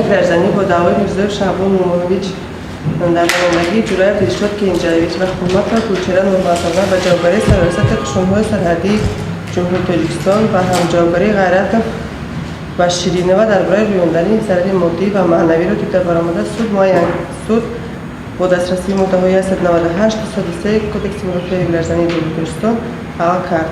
برزنی با دعوای میرزا شعبان مومنویچ در نمایندگی جورای رشوت کینجایویچ و حکومت و کوچران نورماتونا و جوابگری سراسط قشون‌های سرحدی جمهوری تاجیکستان و همجوابگری غیرت و شیرینه و درباره رویاندن ضرر مادی و معنوی را که در برآمده سود با دسترسی مدت‌های 198 203 کدکس مدافع برزنی جمهوری تاجیکستان حل کرد.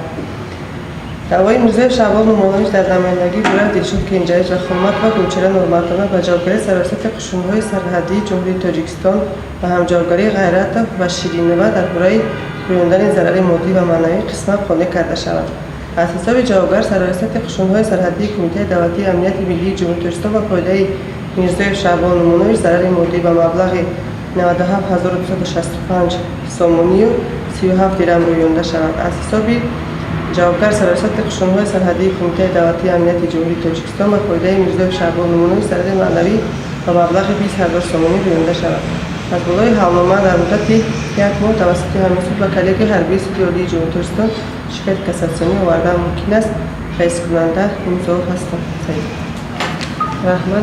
دعوای میرزا شعبان مومنویچ در نمایندگی جورای دلشد کینجایویچ و حکومت و کوچران نورماتونا و جوابگری سراسط قشون‌های سرحدی جمهوری تاجیکستان و همجوابگری غیرت و شیرینه و درباره رویاندن ضرر مادی و معنوی قسمت خانه کرده شود. از حساب جوابگر سراسط قشون‌های سرحدی کمیته دولتی امنیت ملی جمهوری تاجیکستان و پایدار میرزا شعبان مومنویچ ضرر مادی و مبلغ 97265 سومونی و 37 درم رویانده شود. از حساب جوابگر سراسط قشون‌های سرحدی کمیته دولتی امنیت جمهوری تاجیکستان و پایدار میرزا شعبان مومنویچ ضرر معنوی و مبلغ 20000 سومونی رویانده شود. از بالای حملنامه در مدت یک ماه توسط همین و کلیه حربی سود عالی جمهوری تاجیکستان شکایت کاساسیونی آوردن ممکن است. رئیس کننده موضوع هستم. سعید رحمان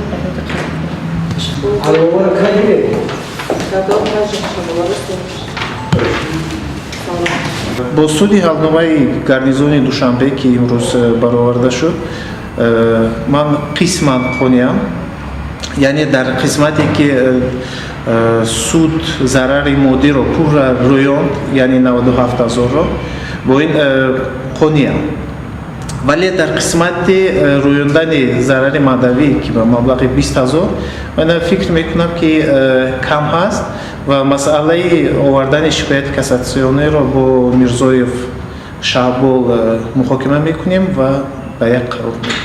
با суди ҳалномаи гарнизони душанбе ки имрӯз бароварда шуд, ман қисман хоням, яъне дар қисмате ки суд зарари модиро пурра рӯёнд, яъне 97000-ро бо ин қониям. вале дар қисмати рӯёндани зарари маънавӣ ки ба маблағи 20000, ман фикр мекунам ки кам ҳаст ва масъалаи овардани шикояти кассатсионеро бо мирзоев шаҳбол муҳокима мекунем ва ба як қарор мекунем.